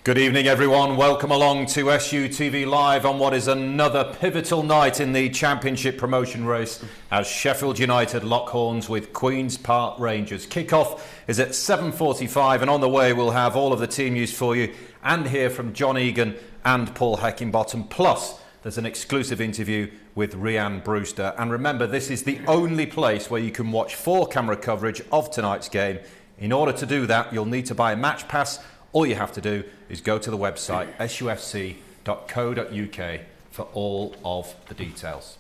Good evening, everyone. Welcome along to SUTV Live on what is another pivotal night in the Championship promotion race as Sheffield United lock horns with Queen's Park Rangers. Kick-off is at 7:45 and on the way we'll have all of the team news for you and hear from John Egan and Paul Heckingbottom. Plus, there's an exclusive interview with Rhian Brewster. And remember, this is the only place where you can watch full camera coverage of tonight's game. In order to do that, you'll need to buy a match pass. All you have to do is go to the website sufc.co.uk for all of the details.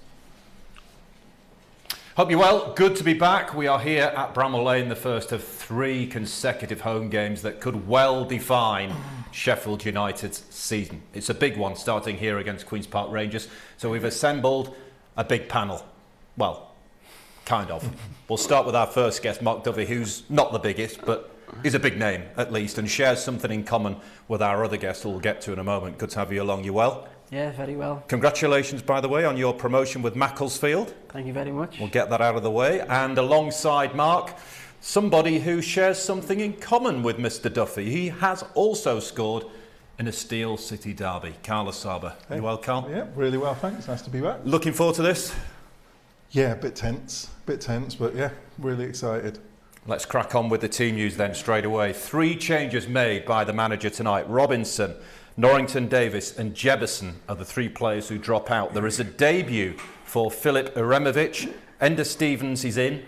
Hope you're well. Good to be back. We are here at Bramall Lane, the first of 3 consecutive home games that could well define Sheffield United's season. It's a big one, starting here against Queen's Park Rangers. So we've assembled a big panel. Well, kind of. We'll start with our first guest, Mark Duffy, who's not the biggest, but is a big name, at least, and shares something in common with our other guest, who we'll get to in a moment. Good to have you along. You well? Yeah, very well. Congratulations, by the way, on your promotion with Macclesfield. Thank you very much. We'll get that out of the way. And alongside Mark, somebody who shares something in common with Mr. Duffy. He has also scored in a Steel City derby. Carl Asaba. Hey. You well, Carl? Yeah, really well, thanks. Nice to be back. Looking forward to this? Yeah, a bit tense, but yeah, really excited. Let's crack on with the team news then straight away. 3 changes made by the manager tonight. Robinson, Norrington Davis and Jebison are the 3 players who drop out. There is a debut for Filip Iremovic. Enda Stevens is in,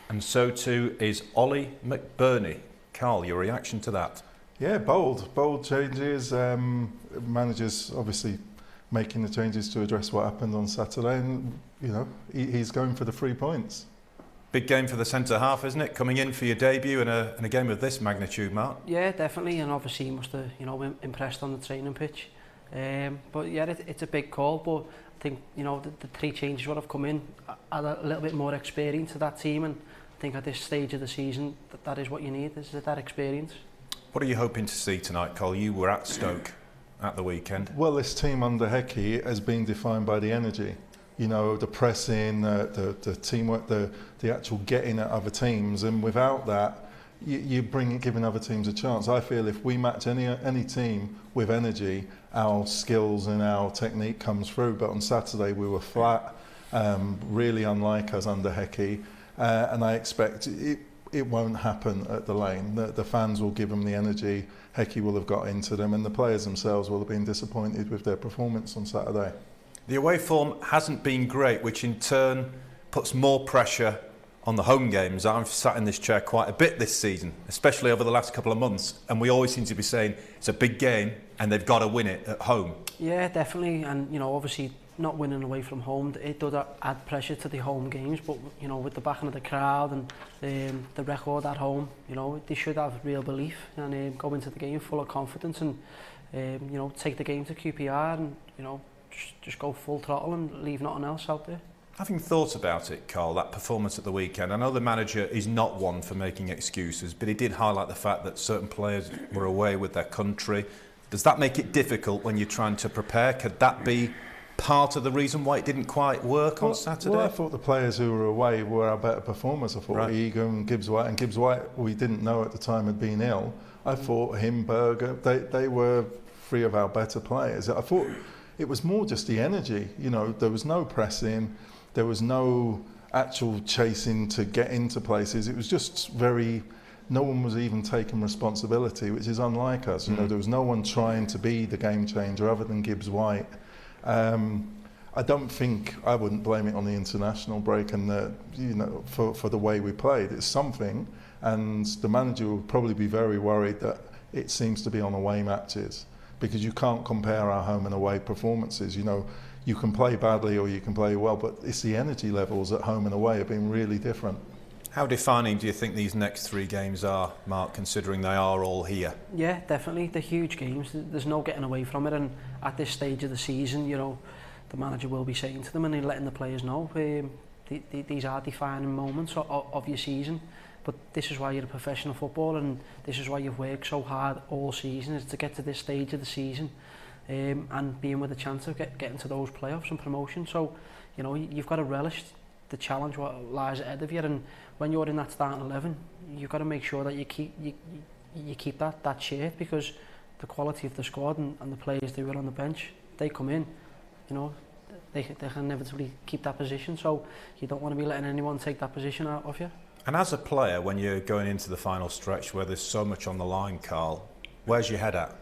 and so too is Ollie McBurney. Carl, your reaction to that? Yeah, bold changes. Managers obviously making the changes to address what happened on Saturday, and you know he's going for the 3 points. Big game for the centre half, isn't it? Coming in for your debut in a game of this magnitude, Mark. Yeah, definitely, and obviously he must have, impressed on the training pitch. But yeah, it's a big call. But I think the 3 changes what have come in add a little bit more experience to that team, and I think at this stage of the season that is what you need, is that experience. What are you hoping to see tonight, Cole? You were at Stoke at the weekend. Well, this team under Hecky has been defined by the energy. You know, the pressing, the teamwork, the actual getting at other teams, and without that, giving other teams a chance. I feel if we match any team with energy, our skills and our technique comes through. But on Saturday we were flat, really unlike us under Hecky, and I expect it won't happen at the Lane. The fans will give them the energy. Hecky will have got into them, and the players themselves will have been disappointed with their performance on Saturday. The away form hasn't been great, which in turn puts more pressure on the home games. I've sat in this chair quite a bit this season, especially over the last couple of months, and we always seem to be saying it's a big game and they've got to win it at home. Yeah, definitely, and obviously not winning away from home, it does add pressure to the home games, but with the backing of the crowd and the record at home, they should have real belief and go into the game full of confidence and take the game to QPR and just go full throttle and leave nothing else out there. Having thought about it, Carl, that performance at the weekend, I know the manager is not one for making excuses, but he did highlight the fact that certain players were away with their country. Does that make it difficult when you're trying to prepare? Could that be part of the reason why it didn't quite work on Saturday? Well, I thought the players who were away were our better performers. I thought right. Egan and Gibbs White, we didn't know at the time had been ill. I thought Berger, they were 3 of our better players. I thought it was more just the energy. There was no pressing, there was no actual chasing to get into places. It was just no one was even taking responsibility, which is unlike us. There was no one trying to be the game changer other than Gibbs White. I wouldn't blame it on the international break and for the way we played. It's something, and the manager will probably be very worried that it seems to be on away matches, because you can't compare our home and away performances. You can play badly or you can play well, but it's the energy levels at home and away have been really different. How defining do you think these next 3 games are, Mark, considering they are all here? Yeah, definitely. They're huge games. There's no getting away from it, and at this stage of the season, the manager will be saying to them and letting the players know these are defining moments of your season. But this is why you're a professional footballer, and this is why you've worked so hard all season, is to get to this stage of the season and being with a chance of getting to those playoffs and promotion. So, you've got to relish the challenge what lies ahead of you, and when you're in that starting 11, you've got to make sure that you keep that shape, because the quality of the squad and the players they were on the bench, they come in, you know, they can inevitably keep that position. So you don't want to be letting anyone take that position out of you. And as a player, when you're going into the final stretch where there's so much on the line, Carl, where's your head at?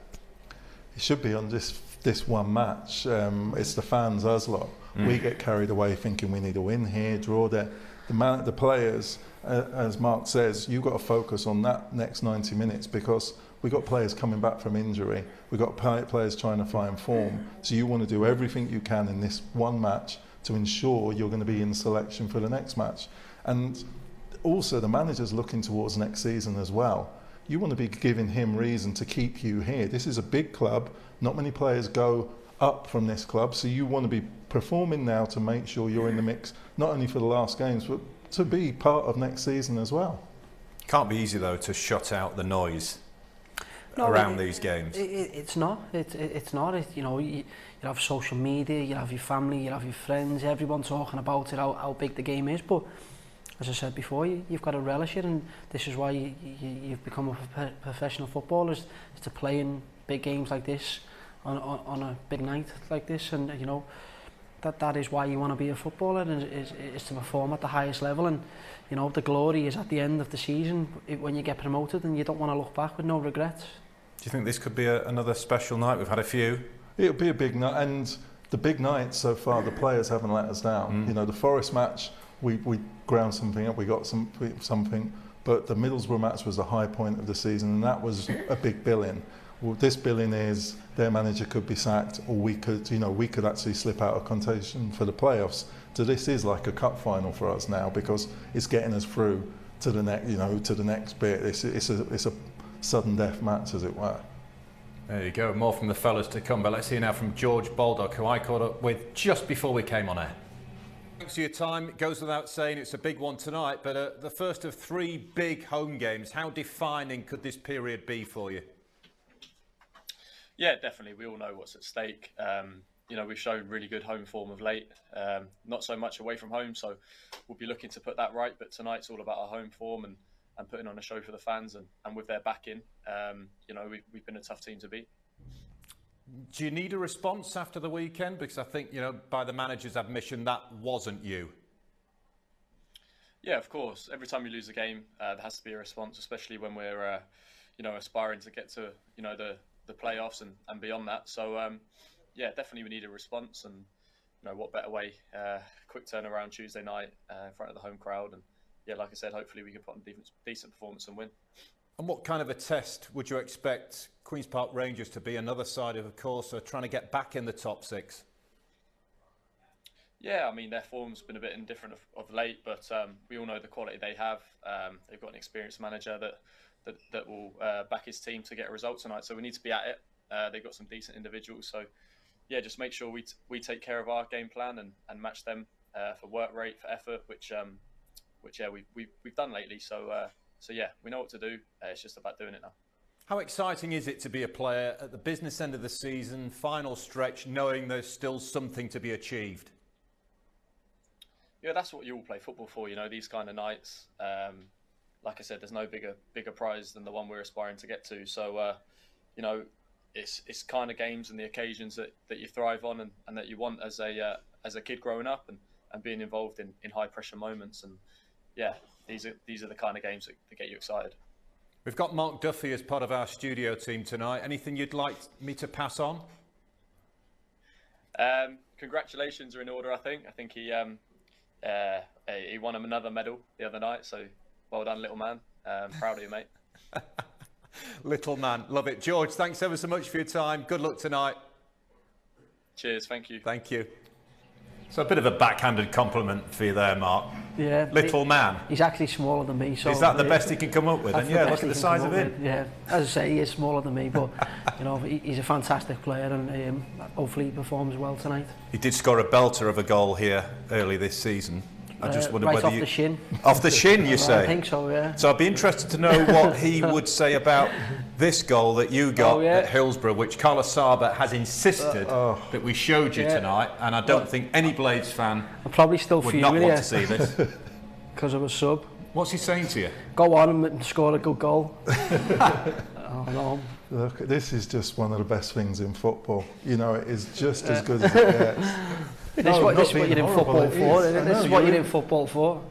It should be on this one match. It's the fans, us lot. We get carried away thinking we need a win here, draw there. The players, as Mark says, you've got to focus on that next 90 minutes because we've got players coming back from injury. We've got players trying to find form. So you want to do everything you can in this one match to ensure you're going to be in selection for the next match. And also the manager's looking towards next season as well. You want to be giving him reason to keep you here. This is a big club. Not many players go up from this club, so you want to be performing now to make sure you're in the mix, not only for the last games, but to be part of next season as well. Can't be easy though to shut out the noise around these games. It's not. It's not. You know, you have social media, you have your family, you have your friends, everyone talking about it, how big the game is. But as I said before, you've got to relish it, and this is why you've become a professional footballer, is to play in big games like this on a big night like this. And you know, that is why you want to be a footballer, and is to perform at the highest level. And you know, the glory is at the end of the season when you get promoted, and you don't want to look back with no regrets. Do you think this could be another special night? We've had a few. It'll be a big night, and the big nights so far, the players haven't let us down. You know, the Forest match, we ground something up, we got something, but the Middlesbrough match was the high point of the season, and that was a big billing. Well, this billing is their manager could be sacked, or we could actually slip out of contention for the playoffs. So this is like a cup final for us now because it's getting us through to the next bit. It's a sudden death match, as it were. There you go. More from the fellas to come, but let's hear now from George Baldock, who I caught up with just before we came on air. Thanks for your time. It goes without saying it's a big one tonight, but the first of 3 big home games. How defining could this period be for you? Yeah, definitely. We all know what's at stake. You know, we've shown really good home form of late, not so much away from home, so we'll be looking to put that right. But tonight's all about our home form and putting on a show for the fans, and with their backing, you know, we've been a tough team to beat. Do you need a response after the weekend? Because I think, you know, by the manager's admission, that wasn't you. Yeah, of course. Every time you lose a game, there has to be a response, especially when we're, you know, aspiring to get to, you know, the playoffs and beyond that. So, yeah, definitely we need a response, and you know, what better way? Quick turnaround Tuesday night in front of the home crowd, and yeah, like I said, hopefully we can put on a decent performance and win. And what kind of a test would you expect Queen's Park Rangers to be? Another side of course, are trying to get back in the top 6. Yeah, I mean, their form's been a bit indifferent of late, but we all know the quality they have. They've got an experienced manager that will back his team to get a result tonight. So we need to be at it. They've got some decent individuals. So yeah, just make sure we take care of our game plan and match them for work rate, for effort, which yeah, we've done lately. So yeah, we know what to do. It's just about doing it now. How exciting is it to be a player at the business end of the season, final stretch, knowing there's still something to be achieved? Yeah, that's what you all play football for, you know, these kind of nights. Like I said, there's no bigger prize than the one we're aspiring to get to. So, you know, it's kind of games and the occasions that you thrive on and that you want as a kid growing up and being involved in high pressure moments. And yeah, these are the kind of games that get you excited. We've got Mark Duffy as part of our studio team tonight. Anything you'd like me to pass on? Congratulations are in order, I think. I think he won him another medal the other night, so well done, little man. Proud of you, mate. Little man, love it. George, thanks ever so much for your time. Good luck tonight. Cheers, thank you. Thank you. So a bit of a backhanded compliment for you there, Mark. Yeah. Little man. He's actually smaller than me. So is that the best he can come up with? And yeah, look at the size of him. Yeah, as I say, he is smaller than me, but you know, he's a fantastic player, and hopefully he performs well tonight. He did score a belter of a goal here early this season. I just wonder right whether off the shin. Off the shin, you say? I think so, yeah. So I'd be interested to know what he would say about this goal that you got at Hillsborough, which Carl Asaba has insisted that we showed you tonight, and I don't think any Blades fan I'm probably still would not want to see this. Because of a sub. What's he saying to you? Go on and score a good goal. No. Look, this is just one of the best things in football. You know, it is just as good as it gets. This is what you're in football for, isn't it? This is what you're in football for.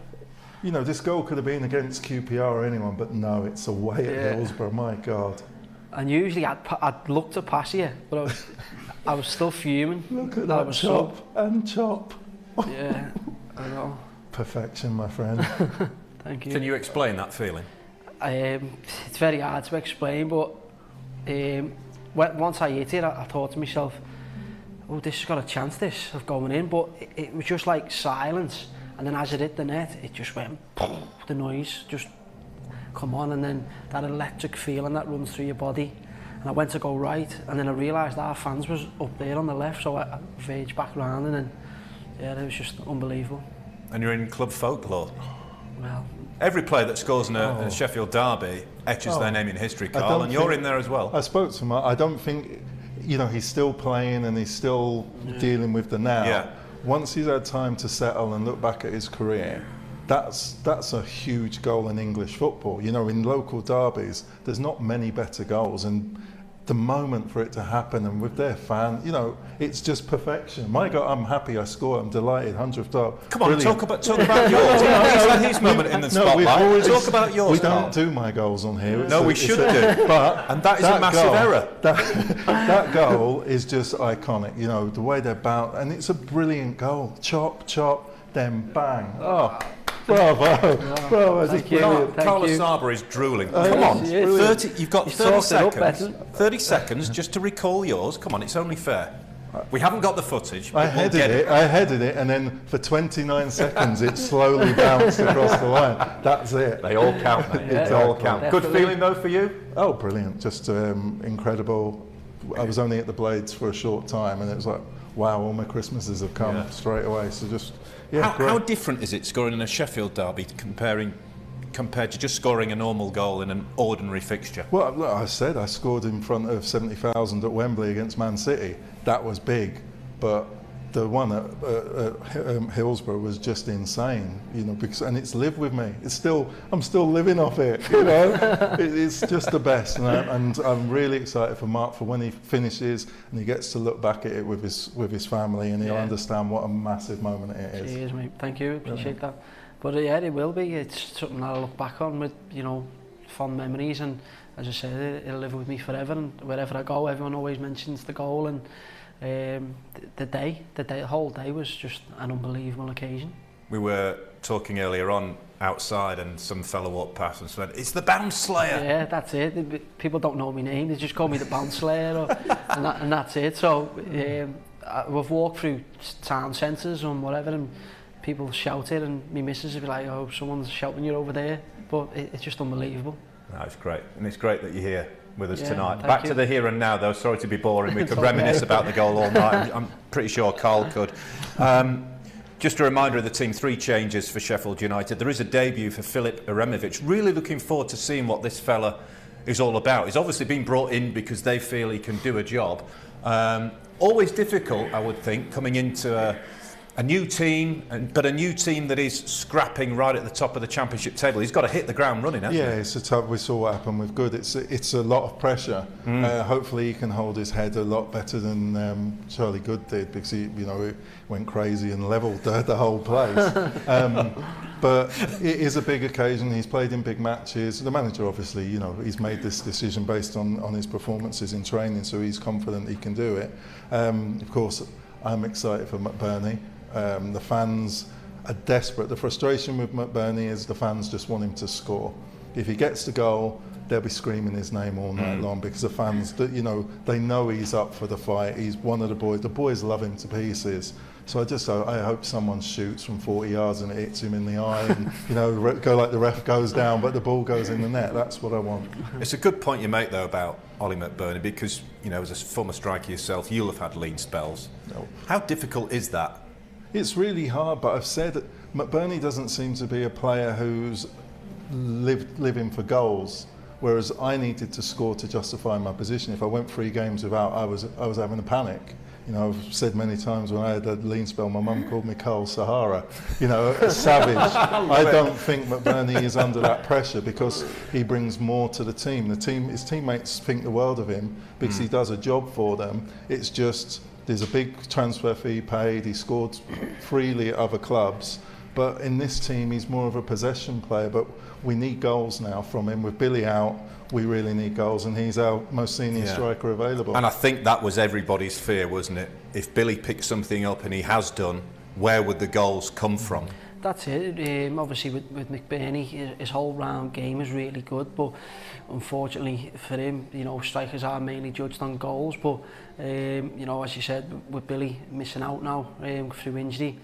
You know, this goal could have been against QPR or anyone, but no, it's away at Hillsborough. My God. And usually I'd look to pass you, but I was still fuming. Look at that chop and chop. Yeah, I know. Perfection, my friend. Thank you. Can you explain that feeling? It's very hard to explain, but once I hit it, I thought to myself, oh, this has got a chance, this, of going in. But it was just like silence. And then as it hit the net, it just went, the noise just come on, and then that electric feeling that runs through your body. And I went to go right, and then I realised our fans was up there on the left, so I verged back round, and then, yeah, it was just unbelievable. And you're in club folklore. Well, every player that scores in a Sheffield derby etches their name in history, Carl, and you're in there as well. I spoke to him. I don't think, you know, he's still playing and he's still dealing with the now. Yeah. Once he's had time to settle and look back at his career, that's a huge goal in English football. You know, in local derbies, there's not many better goals, and the moment for it to happen, and with their fan, you know, it's just perfection. My God, I'm happy I scored. I'm delighted. 100th goal. Come on, brilliant. talk about yours. His moment in the spotlight. Talk about yours. We don't do my goals on here. We should do. But and that is a massive error. That goal is just iconic. You know, the way they're bound, and it's a brilliant goal. Chop, chop, then bang. Oh. Bravo, bravo, thank you. Carl Asaba is drooling. Come on, 30, you've got 30 seconds. 30 seconds just to recall yours. Come on, it's only fair. We haven't got the footage. I headed it, and then for 29 seconds it slowly bounced across the line. That's it. They all count, mate. They all count. Good feeling though for you? Oh, brilliant! Just incredible. I was only at the Blades for a short time, and it was like, wow, all my Christmases have come straight away. So just. Yeah, how different is it scoring in a Sheffield derby compared to just scoring a normal goal in an ordinary fixture? Well, look, I said I scored in front of 70,000 at Wembley against Man City. That was big, but the one at Hillsborough was just insane, you know, and it's lived with me. I'm still living off it, you know. It's just the best, and I'm really excited for Mark for when he finishes and he gets to look back at it with his family, and he'll understand what a massive moment it is. Cheers, mate. Thank you. Appreciate that. But yeah, it will be. It's something I'll look back on with, you know, fond memories, and as I said, it'll live with me forever. And wherever I go, everyone always mentions the goal, and the whole day was just an unbelievable occasion. We were talking earlier on outside, and some fella walked past and said, "It's the Bounce Slayer." Yeah, that's it. People don't know my name; they just call me the Bounce Slayer, and that's it. So we've walked through town centres and whatever, and people shout it, and my missus would be like, "Oh, someone's shouting you over there," but it's just unbelievable. No, it's great, and it's great that you're here with us tonight. Back to the here and now, though. Sorry to be boring. We could reminisce about the goal all night. I'm pretty sure Carl could. Just a reminder of the team: 3 changes for Sheffield United. There is a debut for Filip Aremovic. Really looking forward to seeing what this fella is all about. He's obviously been brought in because they feel he can do a job. Always difficult, I would think, coming into a new team, but a new team that is scrapping right at the top of the Championship table. He's got to hit the ground running, hasn't he? Yeah, it's a tough. We saw what happened with Good. It's a lot of pressure. Hopefully, he can hold his head a lot better than Charlie Good did, because he went crazy and levelled the whole place. But it is a big occasion. He's played in big matches. The manager, obviously, you know, he's made this decision based on his performances in training, so he's confident he can do it. Of course, I'm excited for McBurney. The fans are desperate. The frustration with McBurney is the fans just want him to score. If he gets the goal, they'll be screaming his name all night long, because the fans, you know, they know he's up for the fight. He's one of the boys. The boys love him to pieces. So I hope someone shoots from 40 yards and it hits him in the eye, and, you know, go like the ref goes down, but the ball goes in the net. That's what I want. It's a good point you make, though, about Ollie McBurney, because, you know, as a former striker yourself, you'll have had lean spells. No. How difficult is that? It's really hard, but I've said that McBurney doesn't seem to be a player who's living for goals, whereas I needed to score to justify my position. If I went 3 games without, I was having a panic. You know, I've said many times when I had a lean spell, my mum called me Carl Sahara, you know, a savage. I don't think McBurney is under that pressure because he brings more to the team. His teammates think the world of him because he does a job for them. It's just, there's a big transfer fee paid, he scored freely at other clubs, but in this team he's more of a possession player, but we need goals now from him. With Billy out, we really need goals, and he's our most senior striker available. And I think that was everybody's fear, wasn't it? If Billy picked something up, and he has done, where would the goals come from? That's it. Obviously with McBurney, his whole round game is really good, but unfortunately for him, you know, strikers are mainly judged on goals. But you know, as you said, with Billy missing out now through injury,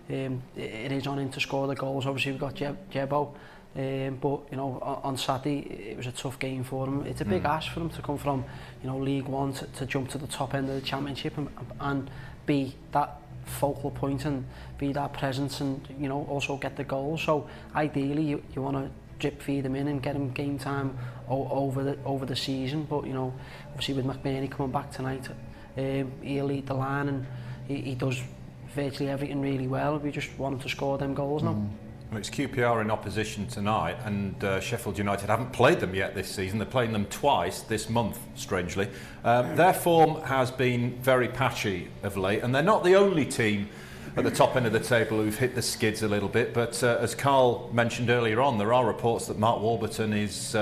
it is on him to score the goals. Obviously we've got Jebo. But you know, on Saturday it was a tough game for him. It's a big ask for him to come from, you know, League One to jump to the top end of the Championship and be that focal point and be that presence, and you know, also get the goal. So ideally you want to drip feed him in and get him game time over the season. But you know, obviously with McBurney coming back tonight, he'll lead the line, and he does virtually everything really well. We just want him to score them goals now. Well, it's QPR in opposition tonight, and Sheffield United haven't played them yet this season. They're playing them twice this month, strangely. Their form has been very patchy of late, and they're not the only team at the top end of the table who've hit the skids a little bit. But as Carl mentioned earlier on, there are reports that Mark Warburton is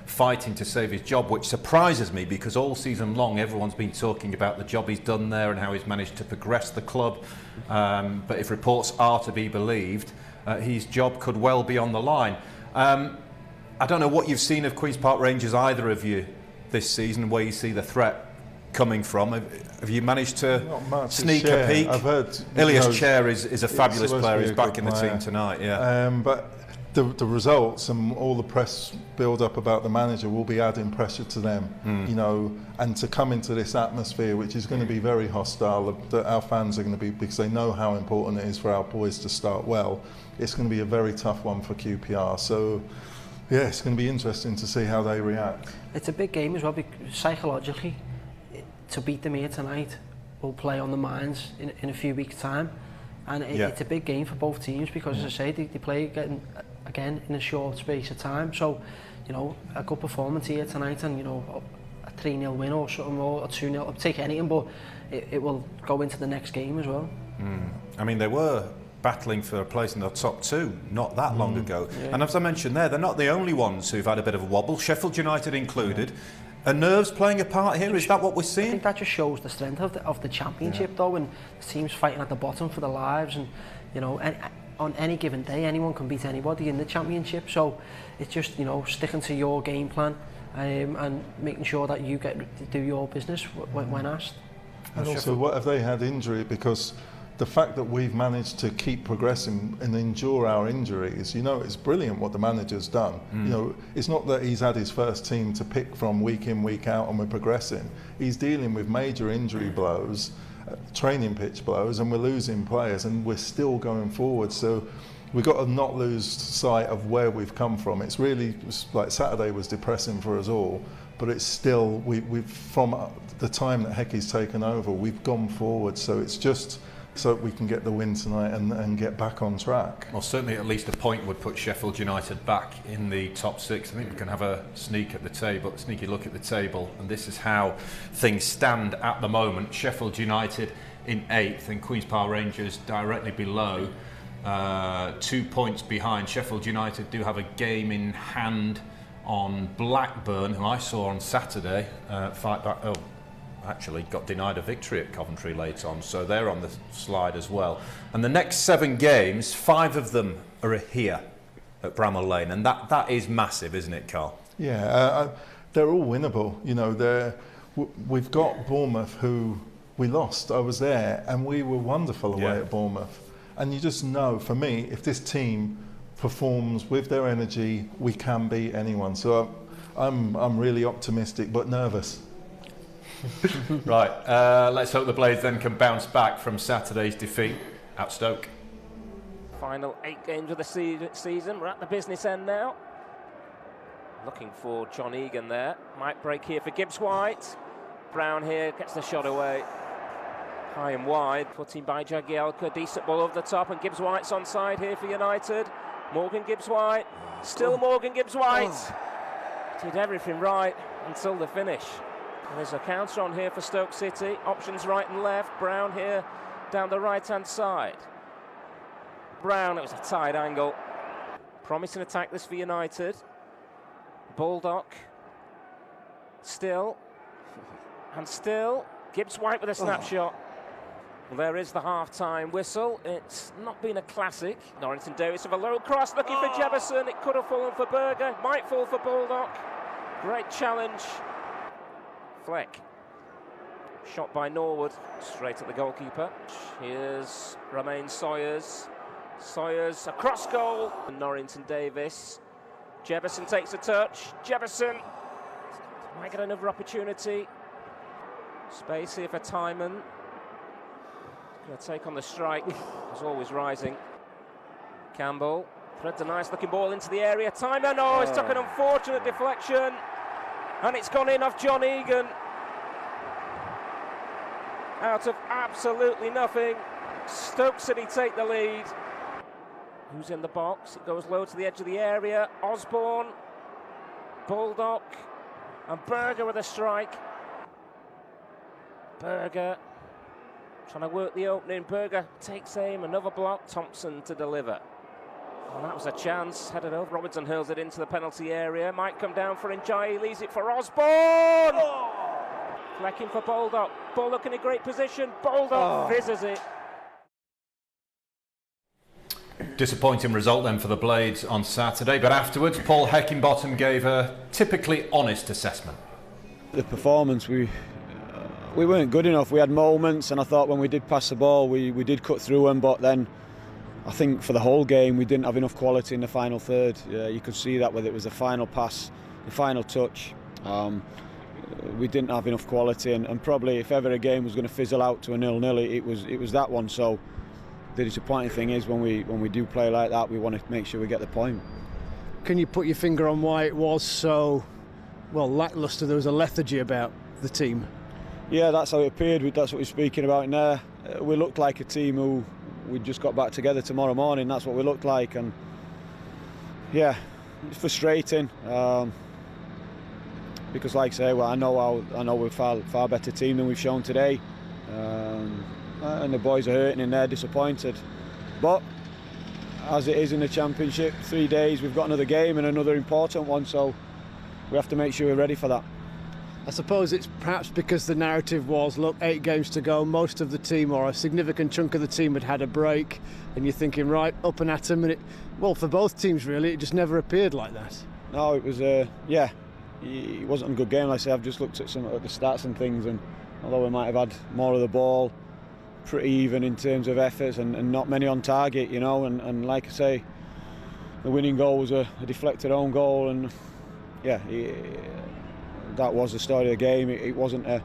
fighting to save his job, which surprises me because all season long everyone's been talking about the job he's done there and how he's managed to progress the club. But if reports are to be believed, his job could well be on the line. I don't know what you've seen of Queen's Park Rangers, either of you, this season, where you see the threat coming from. Have you managed to sneak a peek? I've heard Ilias Chair is a fabulous player. He's back in the team tonight. Yeah. But the results and all the press build up about the manager will be adding pressure to them, you know, and to come into this atmosphere which is going to be very hostile, that our fans are going to be, because they know how important it is for our boys to start well. It's going to be a very tough one for QPR. So yeah, it's going to be interesting to see how they react. It's a big game as well, because psychologically, to beat them here tonight will play on the minds in a few weeks' time, and it's a big game for both teams because, as I say, they play again in a short space of time. So, you know, a good performance here tonight, and you know, a 3-0 win or something, or a 2-0, I'll take anything, but it will go into the next game as well. I mean, they were battling for a place in the top two not that long ago, and as I mentioned there, they're not the only ones who've had a bit of a wobble, Sheffield United included. Are nerves playing a part here? Is that what we're seeing? I think that just shows the strength of the Championship, though, and the teams fighting at the bottom for their lives, and you know, on any given day anyone can beat anybody in the Championship. So it's just, you know, sticking to your game plan and making sure that you get to do your business when asked. And also, what have they had injury? Because the fact that we've managed to keep progressing and endure our injuries, you know, it's brilliant what the manager's done. You know, it's not that he's had his first team to pick from week in, week out, and we're progressing. He's dealing with major injury blows, training pitch blows, and we're losing players, and we're still going forward. So we've got to not lose sight of where we've come from. It's really, like, Saturday was depressing for us all, but it's still, we've from the time that Hecky's taken over, we've gone forward. So it's just so we can get the win tonight and get back on track. Well, certainly at least a point would put Sheffield United back in the top six. I think we can have a sneaky look at the table, and this is how things stand at the moment. Sheffield United in 8th and Queen's Park Rangers directly below, 2 points behind. Sheffield United do have a game in hand on Blackburn, who I saw on Saturday fight back. Actually got denied a victory at Coventry late on, so they're on the slide as well. And the next 7 games, 5 of them are here at Bramall Lane, and that is massive, isn't it, Carl? Yeah, they're all winnable. You know, we've got Bournemouth, who we lost. I was there, and we were wonderful away at Bournemouth. And you just know, for me, if this team performs with their energy, we can beat anyone. So I'm really optimistic, but nervous. Right, let's hope the Blades then can bounce back from Saturday's defeat at Stoke. Final 8 games of the season. We're at the business end now. Looking for John Egan there. Might break here for Gibbs White. Brown here gets the shot away. High and wide, put in by Jagielka, decent ball over the top, and Gibbs-White's onside here for United. Morgan Gibbs-White, still Morgan Gibbs-White. Did everything right until the finish. And there's a counter on here for Stoke City, options right and left. Brown here down the right-hand side. Brown, it was a tight angle. Promising attack this for United. Baldock, still, and still. Gibbs-White with a snapshot. Well, there is the half-time whistle. It's not been a classic. Norrington Davis with a low cross, looking for Jefferson. It could have fallen for Berger, might fall for Baldock. Great challenge. Fleck. Shot by Norwood, straight at the goalkeeper. Here's Romain Sawyers. Sawyers, a cross goal. And Norrington Davis. Jefferson takes a touch. Jefferson might get another opportunity. Space here for Timon. Going to take on the strike. As always, rising. Campbell threads a nice looking ball into the area. Timon, it's took an unfortunate deflection. And it's gone in off John Egan. Out of absolutely nothing. Stoke City take the lead. Who's in the box? It goes low to the edge of the area. Osborne, Baldock, and Berger with a strike. Berger trying to work the opening. Berger takes aim, another block. Thompson to deliver. And that was a chance. Headed over. Robinson hurls it into the penalty area. Might come down for Njai. Leaves it for Osborne. Flecking for Baldock. Baldock in a great position. Baldock fizzes it. Disappointing result then for the Blades on Saturday, but afterwards Paul Heckingbottom gave a typically honest assessment. The performance, we weren't good enough. We had moments, and I thought when we did pass the ball we did cut through them, but then I think for the whole game we didn't have enough quality in the final third. You could see that whether it was the final pass, the final touch. We didn't have enough quality, and probably if ever a game was going to fizzle out to a 0-0, it was that one. So the disappointing thing is when we do play like that, we want to make sure we get the point. Can you put your finger on why it was so lacklustre? There was a lethargy about the team. Yeah, that's how it appeared. That's what we're speaking about in there. We looked like a team who we just got back together tomorrow morning. That's what we looked like, and yeah, it's frustrating because, like I say, I know we're far better team than we've shown today. And the boys are hurting and they're disappointed. But as it is in the Championship, 3 days, we've got another game and another important one, so we have to make sure we're ready for that. I suppose it's perhaps because the narrative was, look, 8 games to go, most of the team, or a significant chunk of the team, had a break, and you're thinking, right, up and at them, and for both teams really, it just never appeared like that. No, it was, it wasn't a good game. Like I say, I've just looked at some of the stats and things, and although we might have had more of the ball, pretty even in terms of efforts and not many on target, and like I say, the winning goal was a deflected own goal, and that was the story of the game. It wasn't a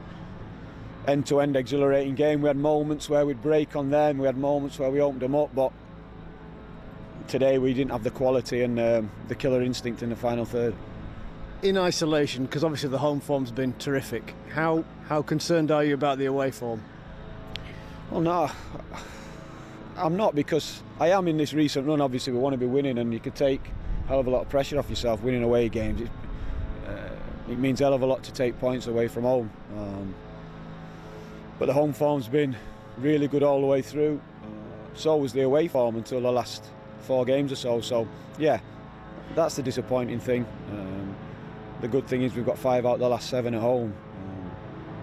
end-to-end exhilarating game. We had moments where we'd break on them, we had moments where we opened them up, but today we didn't have the quality and the killer instinct in the final third. In isolation, because obviously the home form's been terrific, how concerned are you about the away form? Well, no, I'm not, because I am in this recent run. Obviously we want to be winning, and you can take a hell of a lot of pressure off yourself winning away games. It means a hell of a lot to take points away from home. But the home form's been really good all the way through. So was the away form until the last 4 games or so. So yeah, that's the disappointing thing. The good thing is we've got 5 out of the last 7 at home.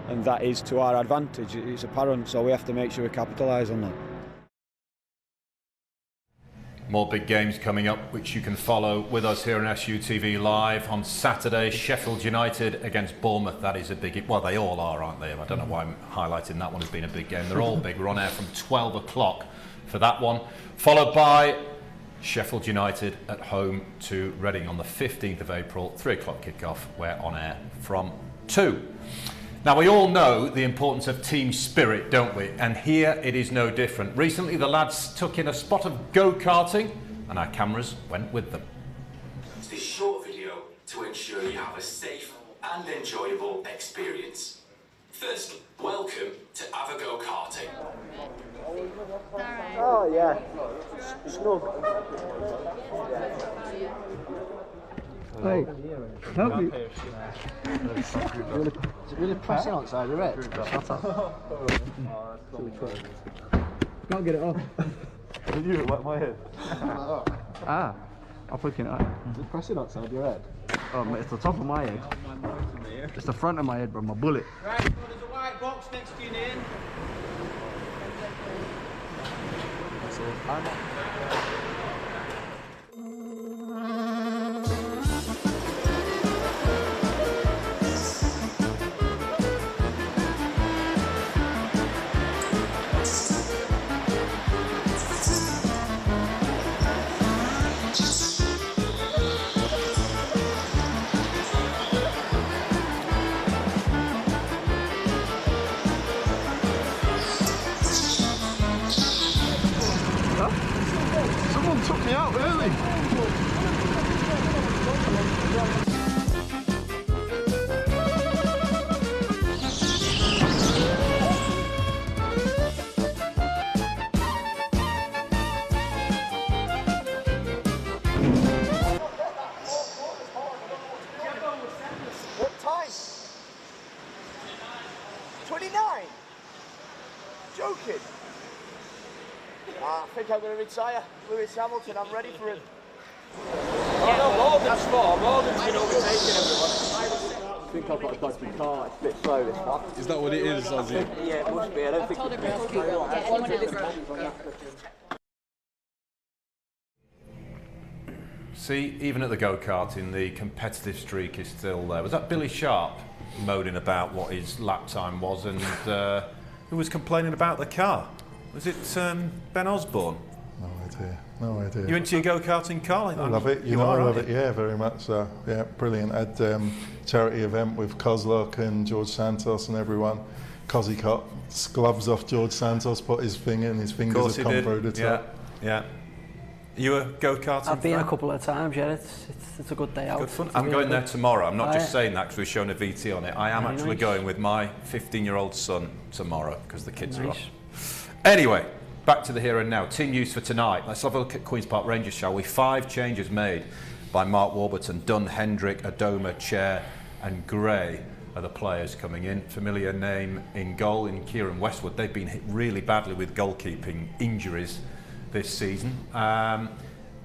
And that is to our advantage. It's apparent, so we have to make sure we capitalise on that. More big games coming up, which you can follow with us here on SUTV Live on Saturday. Sheffield United against Bournemouth. That is a big... Well, they all are, aren't they? I don't know why I'm highlighting that one as being a big game. They're all big. We're on air from 12 o'clock for that one. Followed by Sheffield United at home to Reading on the 15th of April. 3 o'clock kickoff. We're on air from 2. Now, we all know the importance of team spirit, don't we? And here it is no different. Recently, the lads took in a spot of go-karting, and our cameras went with them. This short video to ensure you have a safe and enjoyable experience. Firstly, welcome to Have a Go Karting. Oh yeah, snug. Hey, help me. Really pressing outside your head. Shut up. Can't get it off. Did you wet my head? I'm looking at it. Is it pressing outside your head? Oh, mate, it's the top of my head. It's the front of my head, but my bullet. Right, well, there's a white box next to your name. Someone took me out early. What time? 29? Joking? I think I'm going to retire. Lewis Hamilton, I'm ready for him. Yeah, no, Morgan's four. Morgan's been overtaking everyone. I think I've got a dodgy car. It's a bit slow, this one. Is that what it is, Ozzy? Yeah, it must be. I don't think See, even at the go-karting, the competitive streak is still there. Was that Billy Sharp moaning about what his lap time was, and who was complaining about the car? Was it Ben Osborne? No idea. No idea. You into your go-karting car? I love it. You know, I love it. Yeah, very much so. Yeah, brilliant. I had charity event with Kozlok and George Santos and everyone. Cozzy cut gloves off George Santos, put his finger in, his fingers have come through the top. Yeah. You a go-karting I've been fan? a couple of times, yeah. It's a good day out. Good fun. I'm going there tomorrow. I'm not just saying that because we've shown a VT on it. I am Very actually nice. going with my 15-year-old son tomorrow because the kids are off. Anyway, back to the here and now. Team news for tonight. Let's have a look at Queen's Park Rangers, shall we? 5 changes made by Mark Warburton. Dunn, Hendrick, Adoma, Chair and Gray are the players coming in. Familiar name in goal in Kieran Westwood. They've been hit really badly with goalkeeping injuries this season.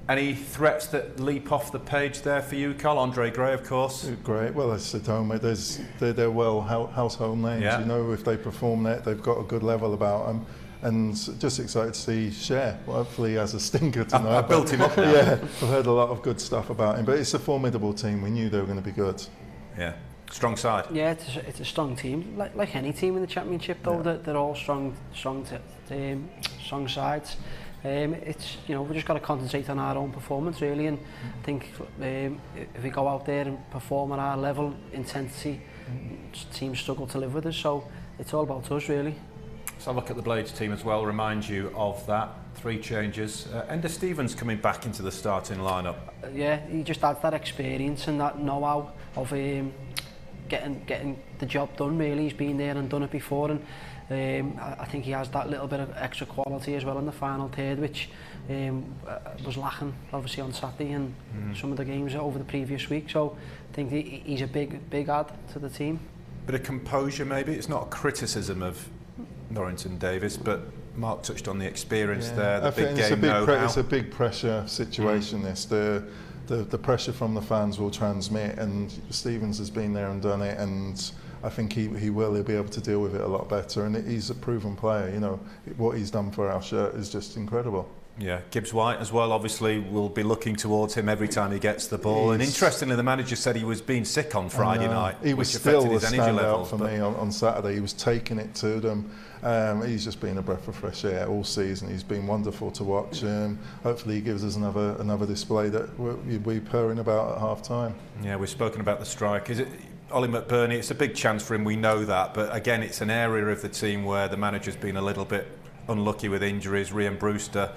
Any threats that leap off the page there for you, Carl? Andre Gray, of course. Great. Well, it's Adoma. They're well household names. Yeah. You know, if they perform that, they've got a good level about them. And just excited to see Cher. Well, hopefully he has a stinker tonight. I built him up now. Yeah, I've heard a lot of good stuff about him. But it's a formidable team. We knew they were going to be good. Yeah. Strong side. Yeah, it's a strong team. Like any team in the Championship, though, they're all strong sides. It's, you know, we just got to concentrate on our own performance really, and I think if we go out there and perform at our level, intensity, teams struggle to live with us. So it's all about us really. So look at the Blades team as well. Remind you of that. 3 changes. Ender Stevens coming back into the starting lineup. Yeah, he just adds that experience and that know-how of getting the job done. Really, he's been there and done it before, and I think he has that little bit of extra quality as well in the final third, which was lacking obviously on Saturday and some of the games over the previous week. So I think he's a big add to the team. Bit of composure maybe. It's not a criticism of Norrington Davis, but Mark touched on the experience there, the big game know-how. It's a big pressure situation. This the pressure from the fans will transmit, and Stevens has been there and done it, and I think he'll be able to deal with it a lot better. And he's a proven player. You know, what he's done for our shirt is just incredible. Yeah, Gibbs White as well, obviously, will be looking towards him every time he gets the ball. And interestingly, the manager said he was being sick on Friday night, he was which still affected a his energy levels. for me on Saturday. He was taking it to them. He's just been a breath of fresh air all season. He's been wonderful to watch. Hopefully he gives us another display that we'll be purring about at half time. Yeah, we've spoken about the strike. Is it Ollie McBurney? It's a big chance for him, we know that. But again, it's an area of the team where the manager's been a little bit unlucky with injuries. Rhian Brewster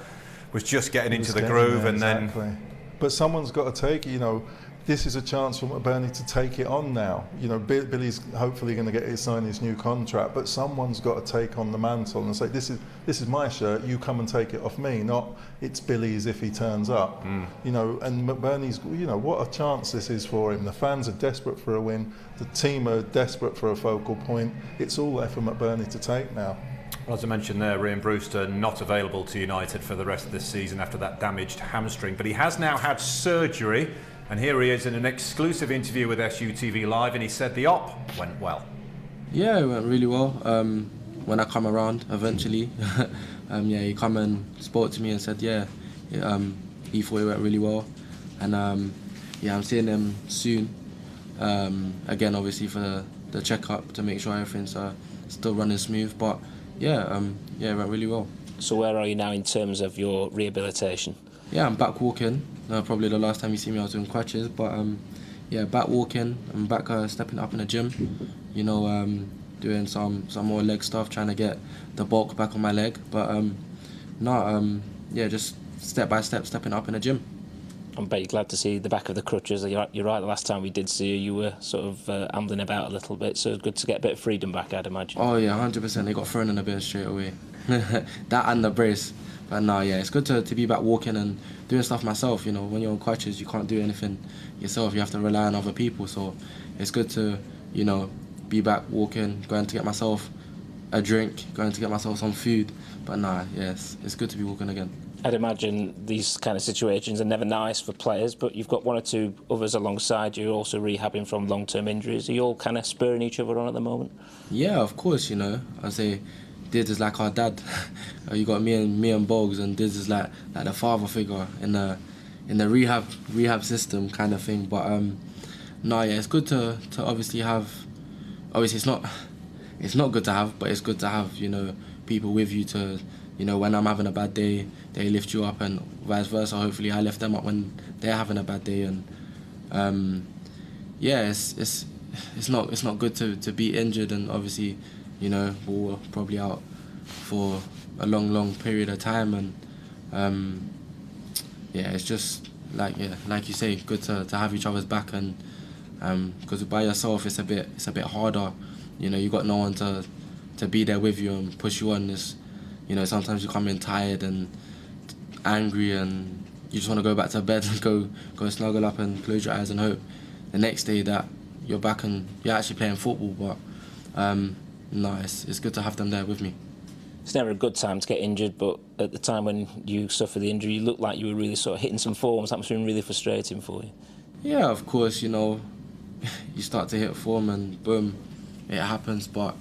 was just getting into the groove, and exactly. then. But someone's got to take it. You know, this is a chance for McBurney to take it on now. You know, Billy's hopefully going to sign his new contract, but someone's got to take on the mantle and say, this is my shirt, you come and take it off me, not it's Billy's if he turns up. You know, and McBurney's, you know, what a chance this is for him. The fans are desperate for a win, the team are desperate for a focal point. It's all there for McBurney to take now. Well, as I mentioned there, Ryan Brewster not available to United for the rest of this season after that damaged hamstring, but he has now had surgery. And here he is in an exclusive interview with SUTV Live, and he said the op went well. Yeah, it went really well. When I come around eventually, yeah, he come and spoke to me and said, yeah, he thought it went really well. And yeah, I'm seeing him soon. Again, obviously for the checkup to make sure everything's still running smooth. But yeah, yeah, it went really well. So where are you now in terms of your rehabilitation? Yeah, I'm back walking. Probably the last time you see me I was doing crutches, but yeah, back walking. I'm back stepping up in the gym, you know, doing some more leg stuff, trying to get the bulk back on my leg. But yeah, just step by step, stepping up in the gym. I'm very glad to see the back of the crutches. You're right, the last time we did see you, you were sort of ambling about a little bit, so it's good to get a bit of freedom back, I'd imagine. Oh yeah, 100%. They got thrown in the bin straight away. That and the brace. But no, yeah, it's good to be back walking and doing stuff myself. You know, when you're on crutches, you can't do anything yourself. You have to rely on other people. So it's good to, you know, be back walking, going to get myself a drink, going to get myself some food. But nah, yes, it's good to be walking again. I'd imagine these kind of situations are never nice for players, but you've got one or two others alongside you also rehabbing from long-term injuries. Are you all kind of spurring each other on at the moment? Yeah, of course, you know. I say Diz is like our dad. You got me and Bogues, and Diz is like the father figure in the rehab system kind of thing. But no, yeah, it's good to obviously have. Obviously, it's not good to have, but it's good to have, you know, people with you to, you know, when I'm having a bad day, they lift you up, and vice versa. Hopefully, I lift them up when they're having a bad day. And yeah, it's not good to be injured, and obviously, you know, we're probably out for a long period of time, and yeah, it's just like you say, good to have each other's back, and because by yourself it's a bit harder. You know, you got no one to be there with you and push you on. This, you know, sometimes you come in tired and angry, and you just want to go back to bed and go snuggle up and close your eyes and hope the next day that you're back and you're actually playing football. But no, it's good to have them there with me. It's never a good time to get injured, but at the time when you suffered the injury, you looked like you were really sort of hitting some forms. That must have been really frustrating for you. Yeah, of course, you know, you start to hit form and boom, it happens. But,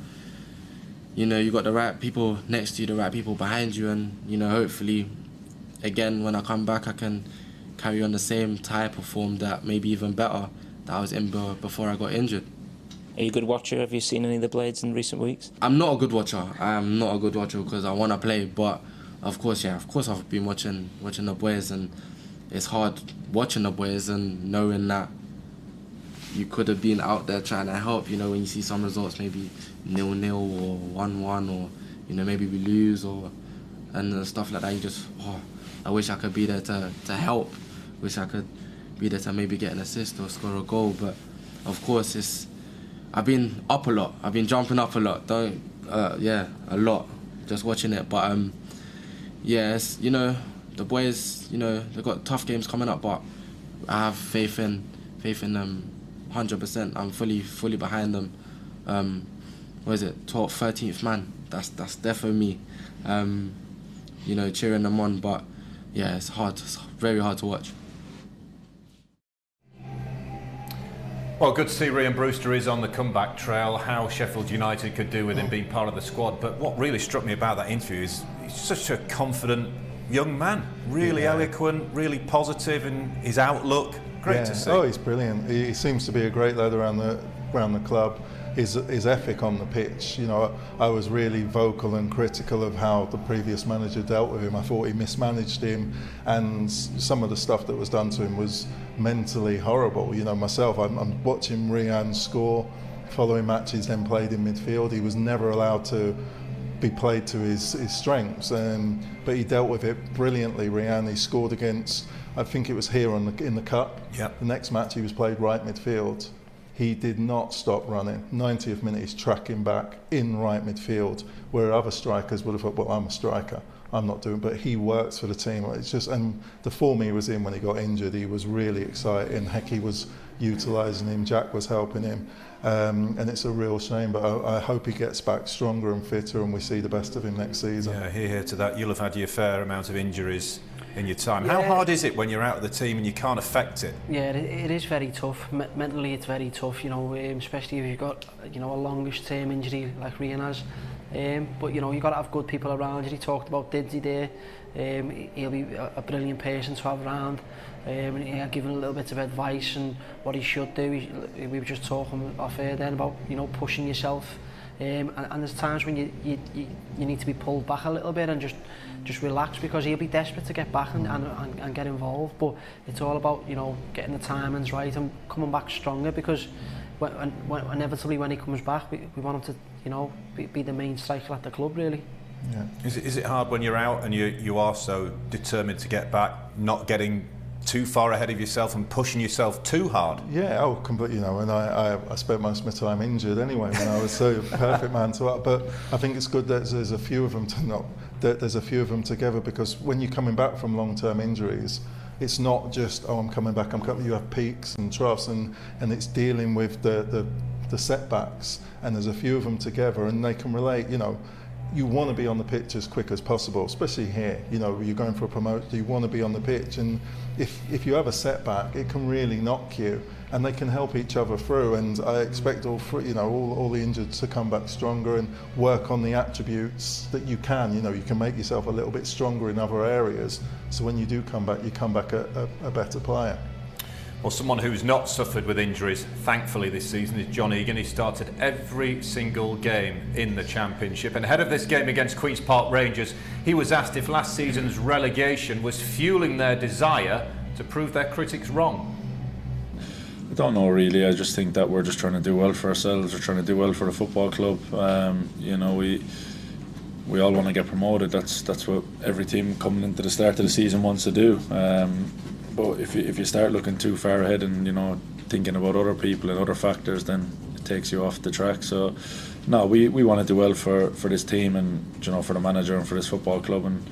you know, you got the right people next to you, the right people behind you, and, you know, hopefully, again, when I come back, I can carry on the same type of form, that maybe even better, that I was in before I got injured. Are you a good watcher? Have you seen any of the Blades in recent weeks? I'm not a good watcher. I am not a good watcher because I want to play, but of course I've been watching the boys, and it's hard watching the boys and knowing that you could have been out there trying to help, you know, when you see some results, maybe 0-0 or 1-1, or, you know, maybe we lose and stuff like that. You just, I wish I could be there to help. Wish I could be there to maybe get an assist or score a goal. But of course I've been up a lot. I've been jumping up a lot. Yeah, a lot. Just watching it. But yeah, it's, you know, the boys, you know, they've got tough games coming up, but I have faith in them 100%. I'm fully behind them. What is it? 12th, 13th man. That's definitely me. You know, cheering them on. But yeah, it's hard. It's very hard to watch. Well, good to see Ryan Brewster is on the comeback trail. How Sheffield United could do with him being part of the squad. But what really struck me about that interview is he's such a confident young man. Really eloquent, really positive in his outlook. Great to see. Oh, he's brilliant. He seems to be a great lad around the club. His ethic on the pitch. You know, I was really vocal and critical of how the previous manager dealt with him. I thought he mismanaged him, and some of the stuff that was done to him was mentally horrible. You know, myself, I'm watching Ryan score, following matches, then played in midfield. He was never allowed to be played to his strengths, but he dealt with it brilliantly. Ryan, he scored against I think it was here in the cup. Yep. The next match he was played right midfield. He did not stop running. 90th minute he's tracking back in right midfield, where other strikers would have thought, well, I'm a striker, I'm not doing, but he works for the team. It's just, and the form he was in when he got injured, he was really exciting. Heck, he was utilising him, Jack was helping him, and it's a real shame, but I hope he gets back stronger and fitter and we see the best of him next season. Yeah, hear to that. You'll have had your fair amount of injuries in your time. How hard is it when you're out of the team and you can't affect it? Yeah, it is very tough. Mentally, it's very tough, you know, especially if you've got, you know, a longest term injury like Rian has. But, you know, you've got to have good people around you. He talked about Didsy there. He'll be a brilliant person to have around. He'll give him a little bit of advice and what he should do. We were just talking off air then about, you know, pushing yourself. And there's times when you need to be pulled back a little bit and just relax, because he'll be desperate to get back and get involved. But it's all about, you know, getting the timings right and coming back stronger, because inevitably when he comes back, we want him to, you know, be the main striker at the club, really. Yeah. Is it hard when you're out and you are so determined to get back, not getting too far ahead of yourself and pushing yourself too hard? Yeah, oh, completely. You know, and I spent most of my time injured anyway when I was so perfect man to up. But I think it's good that there's a few of them there's a few of them together, because when you're coming back from long-term injuries, it's not just, oh, I'm coming back. You have peaks and troughs, and it's dealing with the setbacks. And there's a few of them together, and they can relate. You know, you want to be on the pitch as quick as possible, especially here. You know, you're going for a promotion, you want to be on the pitch, and if you have a setback, it can really knock you, and they can help each other through. And I expect all the injured to come back stronger and work on the attributes that you can. You know, you can make yourself a little bit stronger in other areas, so when you do come back, you come back a better player. Well, someone who's not suffered with injuries, thankfully, this season is John Egan. He started every single game in the Championship. And ahead of this game against Queen's Park Rangers, he was asked if last season's relegation was fueling their desire to prove their critics wrong. I don't know really. I just think that we're just trying to do well for ourselves. We're trying to do well for the football club. You know, we all want to get promoted. That's what every team coming into the start of the season wants to do. But if you start looking too far ahead and, you know, thinking about other people and other factors, then it takes you off the track. So, no, we want to do well for this team and, you know, for the manager and for this football club, and,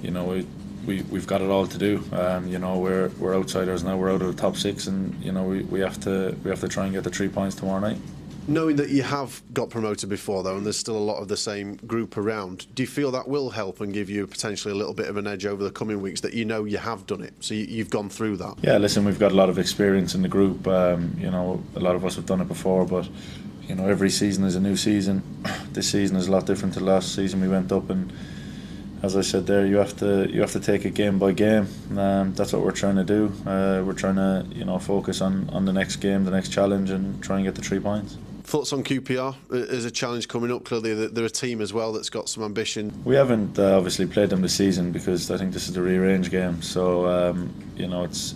you know, we've got it all to do. You know, we're outsiders now. We're out of the top six, and, you know, we have to try and get the 3 points tomorrow night. Knowing that you have got promoted before, though, and there's still a lot of the same group around, do you feel that will help and give you potentially a little bit of an edge over the coming weeks, that you know you have done it, so you've gone through that? Yeah, listen, we've got a lot of experience in the group. You know, a lot of us have done it before, but, you know, every season is a new season. This season is a lot different to last season. We went up, and as I said there, you have to take it game by game. That's what we're trying to do. We're trying to, you know, focus on the next game, the next challenge, and try and get the 3 points. Thoughts on QPR? There's a challenge coming up. Clearly, they're a team as well that's got some ambition. We haven't obviously played them this season because I think this is the rearrange game. So you know, it's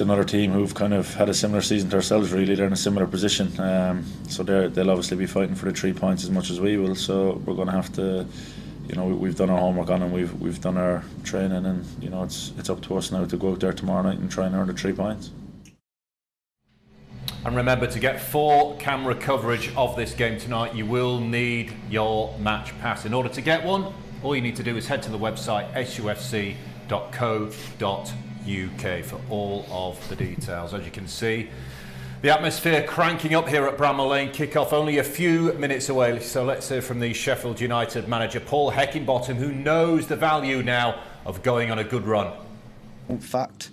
another team who've kind of had a similar season to ourselves. Really, they're in a similar position. So they'll obviously be fighting for the 3 points as much as we will. So we're going to have to. You know, we've done our homework on them. We've done our training, and, you know, it's up to us now to go out there tomorrow night and try and earn the 3 points. And remember, to get full camera coverage of this game tonight, you will need your match pass. In order to get one, all you need to do is head to the website sufc.co.uk for all of the details. As you can see, the atmosphere cranking up here at Bramall Lane. Kick-off only a few minutes away. So let's hear from the Sheffield United manager, Paul Heckingbottom, who knows the value now of going on a good run. Fact.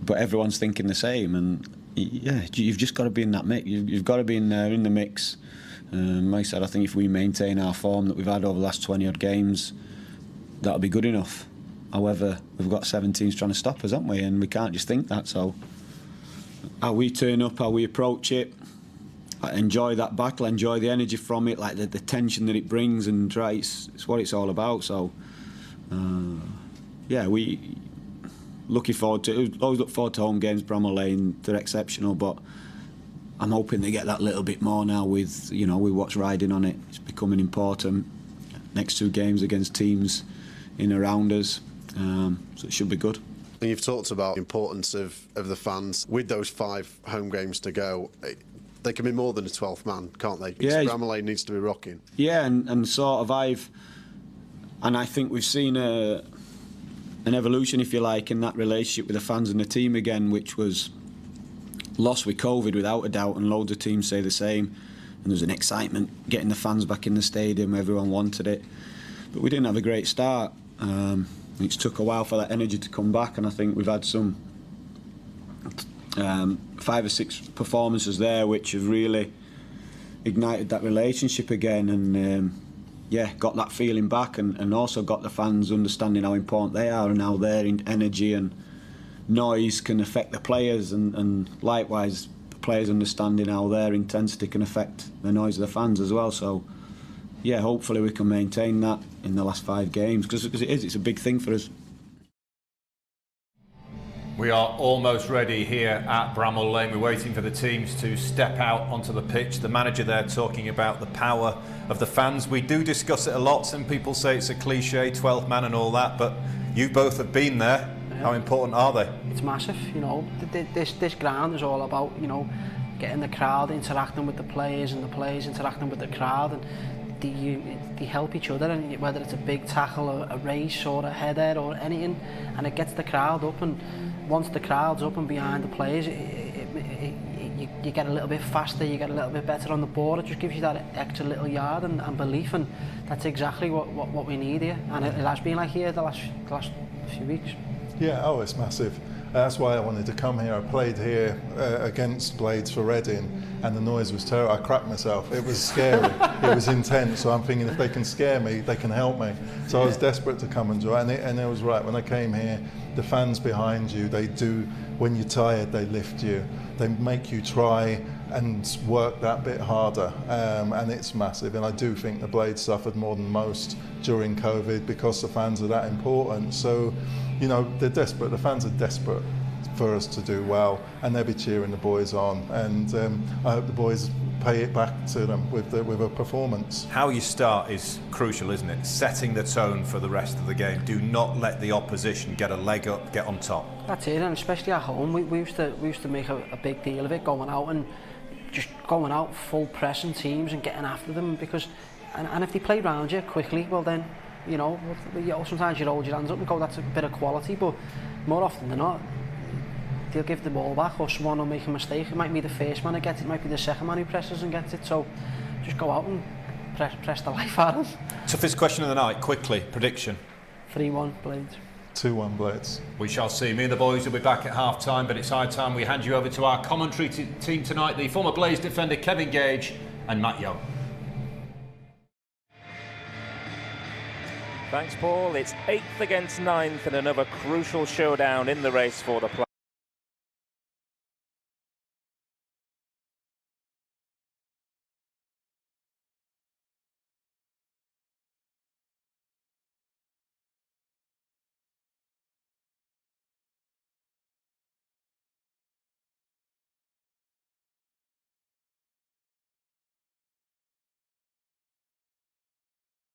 But everyone's thinking the same, and yeah, you've just got to be in that mix. You've got to be in there in the mix. Like I said, I think if we maintain our form that we've had over the last 20 odd games, that'll be good enough. However, we've got 7 teams trying to stop us, haven't we? And we can't just think that. So how we turn up, how we approach it, I enjoy that battle, enjoy the energy from it, like the tension that it brings, and try. It's what it's all about. So yeah, we. Looking forward to. Always look forward to home games. Bramall Lane, they're exceptional, but I'm hoping they get that little bit more now with, you know, with what's riding on it. It's becoming important. Next 2 games against teams in around us. So it should be good. And you've talked about the importance of the fans. With those 5 home games to go, they can be more than a 12th man, can't they? Yeah, Bramall Lane needs to be rocking. Yeah, and sort of I think we've seen an evolution, if you like, in that relationship with the fans and the team again, which was lost with COVID without a doubt, and loads of teams say the same. And there's an excitement getting the fans back in the stadium. Everyone wanted it, but we didn't have a great start. It took a while for that energy to come back, and I think we've had some 5 or 6 performances there which have really ignited that relationship again, and got that feeling back, and also got the fans understanding how important they are and how their energy and noise can affect the players, and likewise the players understanding how their intensity can affect the noise of the fans as well. So yeah, hopefully we can maintain that in the last 5 games, because it's a big thing for us. We are almost ready here at Bramall Lane. We're waiting for the teams to step out onto the pitch. The manager there talking about the power of the fans. We do discuss it a lot. Some people say it's a cliche, 12th man and all that, but you both have been there. How important are they? It's massive, you know. This ground is all about, you know, getting the crowd interacting with the players and the players interacting with the crowd, and they help each other, and whether it's a big tackle or a race or a header or anything, and it gets the crowd up, and once the crowd's up and behind the players, you get a little bit faster, you get a little bit better on the ball. It just gives you that extra little yard and belief, and that's exactly what we need here, and it has been like here the last few weeks. Yeah, it's massive. That's why I wanted to come here. I played here against Blades for Reading, and the noise was terrible. I crapped myself. It was scary. It was intense. So I'm thinking, if they can scare me, they can help me. So I was desperate to come and join. And it was right. When I came here, the fans behind you, they do, when you're tired, they lift you. They make you try and work that bit harder. And it's massive. And I do think the Blades suffered more than most during COVID because the fans are that important. So, you know, they're desperate. The fans are desperate for us to do well, and they'll be cheering the boys on. And I hope the boys pay it back to them with a performance. How you start is crucial, isn't it? Setting the tone for the rest of the game. Do not let the opposition get a leg up, get on top. That's it, and especially at home, we used to make a big deal of it, going out full pressing teams and getting after them, because and if they play round you quickly, well then, you know, sometimes you hold your hands up and go, that's a bit of quality, but more often than not, they'll give the ball back, or someone will make a mistake. It might be the first man who gets it, it might be the second man who presses and gets it, so just go out and press the life out of them. Toughest question of the night, quickly, prediction. 3-1 Blades. 2-1 Blades. We shall see. Me and the boys will be back at half time, but it's high time we hand you over to our commentary team tonight, the former Blades defender Kevin Gage and Matt Young. Thanks, Paul. It's 8th against 9th and another crucial showdown in the race for the playoffs.